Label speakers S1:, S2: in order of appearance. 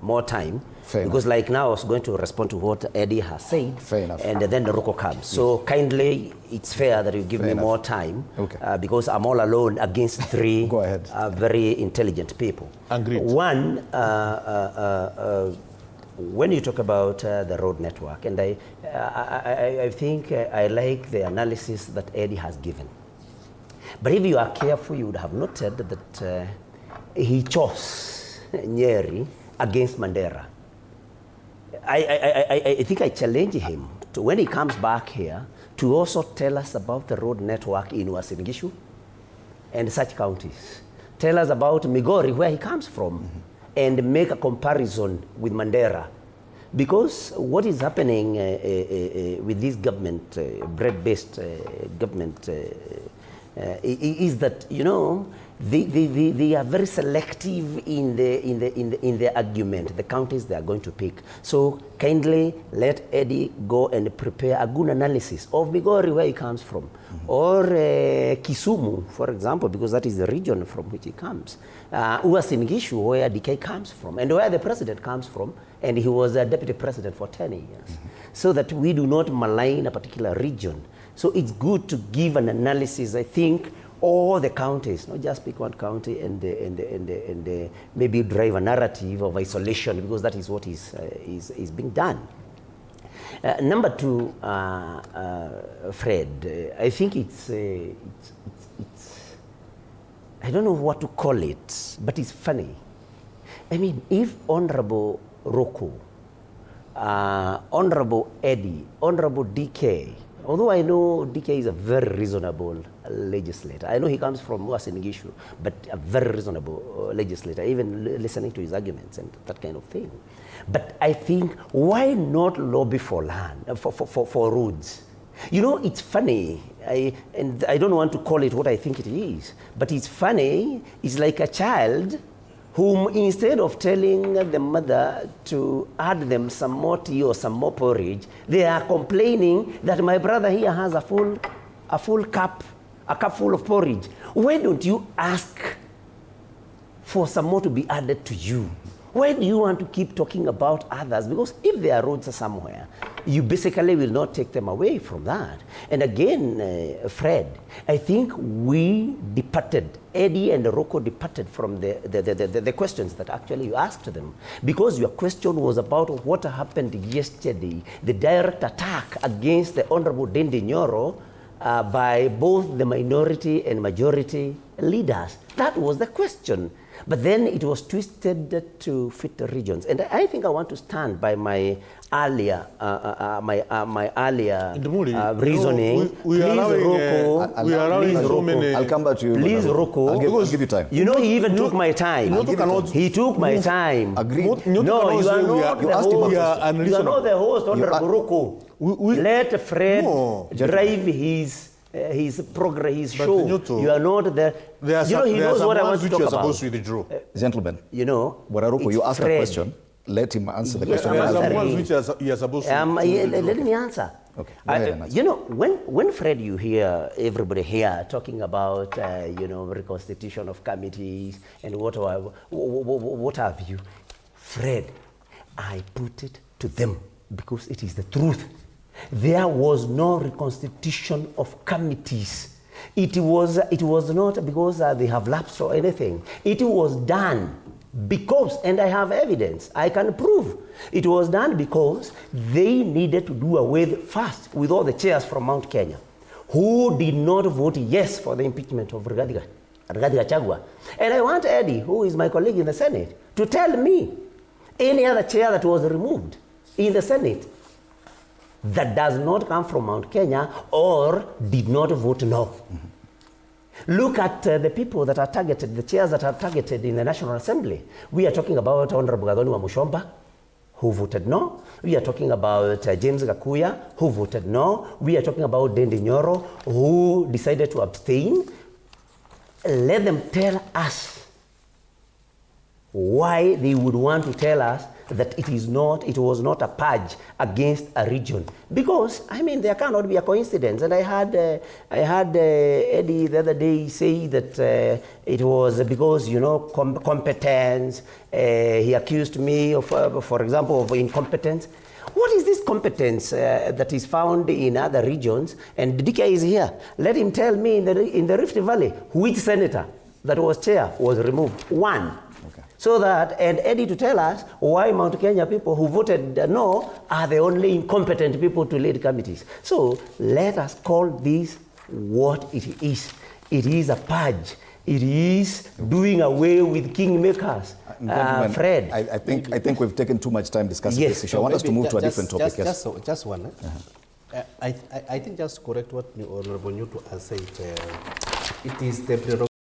S1: more time.
S2: Fair
S1: because
S2: enough.
S1: like now I was going to respond to what Eddie has said.
S2: Fair enough.
S1: And then the Roko comes. So kindly, it's fair that you give
S2: Fair
S1: me
S2: enough.
S1: more time.
S2: Okay.
S1: Because I'm all alone against three
S2: Go ahead.
S1: very intelligent people.
S3: Agreed.
S1: One, when you talk about the road network, and I think I like the analysis that Eddie has given. But if you are careful, you would have noted that he chose Nyeri against Mandera. I think I challenge him to, when he comes back here, to also tell us about the road network in Uasin Gishu and such counties. Tell us about Migori, where he comes from, and make a comparison with Mandera. Because what is happening with this government, bread-based government, is that, you know, they are very selective in the argument, the counties they are going to pick. So kindly let Eddie go and prepare a good analysis of Migori, where he comes from, or Kisumu, for example, because that is the region from which he comes. Uasin Gishu, where DK comes from, and where the president comes from, and he was a deputy president for 10 years. So that we do not malign a particular region. So it's good to give an analysis, I think, all the counties, not just pick one county and maybe drive a narrative of isolation, because that is what is being done. Number two, Fred, I think it's I don't know what to call it, but it's funny. I mean, if Honorable Roko, Honorable Eddie, Honorable DK, although I know DK is a very reasonable legislator. I know he comes from Uasin Gishu, but a very reasonable legislator, even listening to his arguments and that kind of thing. But I think, why not lobby for land, for roads? You know, it's funny, and I don't want to call it what I think it is, but it's funny. It's like a child whom, instead of telling the mother to add them some more tea or some more porridge, they are complaining that my brother here has a full cup full of porridge. Why don't you ask for some more to be added to you? Why do you want to keep talking about others? Because if there are roads somewhere, you basically will not take them away from that. And again, Fred, I think we departed, Eddie and Roko departed from the questions that actually you asked them. Because your question was about what happened yesterday, the direct attack against the Honorable Dendi Nyoro by both the minority and majority leaders. That was the question. But then it was twisted to fit the regions. And I think I want to stand by my earlier reasoning.
S3: We are allowing so many.
S2: I'll come back to you.
S1: Please, Roko.
S2: I'll give you time.
S1: You know, he even took my time. He took my time.
S2: Agreed.
S1: No, you are not the host. You are not the host, Honorable Roko. Let Fred drive his program, his show.
S3: Nyutu,
S1: you are not there. You know, he knows what I want to talk about.
S3: Supposed to withdraw.
S2: Gentlemen,
S1: you know,
S2: Wararoko, you asked a question. Let him answer the question.
S3: There are some ones which you are supposed to
S1: let me answer.
S2: Okay, go ahead and answer.
S1: You know, when Fred, you hear everybody here talking about, you know, reconstitution of committees and what have you, Fred, I put it to them because it is the truth. There was no reconstitution of committees. It was not because they have lapsed or anything. It was done because, and I have evidence, I can prove, it was done because they needed to do away first with all the chairs from Mount Kenya who did not vote yes for the impeachment of Rigathi Gachagua. And I want Eddie, who is my colleague in the Senate, to tell me any other chair that was removed in the Senate that does not come from Mount Kenya or did not vote no. Look at the people that are targeted, the chairs that are targeted in the National Assembly. We are talking about Honorable Gathoni wa Mushomba, who voted no. We are talking about James Gakuya, who voted no. We are talking about Dendi Nyoro, who decided to abstain. Let them tell us why they would want to tell us that it was not a purge against a region. Because, I mean, there cannot be a coincidence. And I heard Eddie the other day say that it was because, competence. He accused me of, for example, of incompetence. What is this competence that is found in other regions? And DK is here. Let him tell me in the Rift Valley which senator that was chair was removed. One.
S2: Okay.
S1: So that, and Eddie to tell us why Mount Kenya people who voted no are the only incompetent people to lead committees. So let us call this what it is. It is a purge. It is doing away with kingmakers. Fred.
S2: I think we've taken too much time discussing this issue. I want us to move to a different topic.
S4: Just one. I think just to correct what Honorable Nyutu has said, it is the prerogative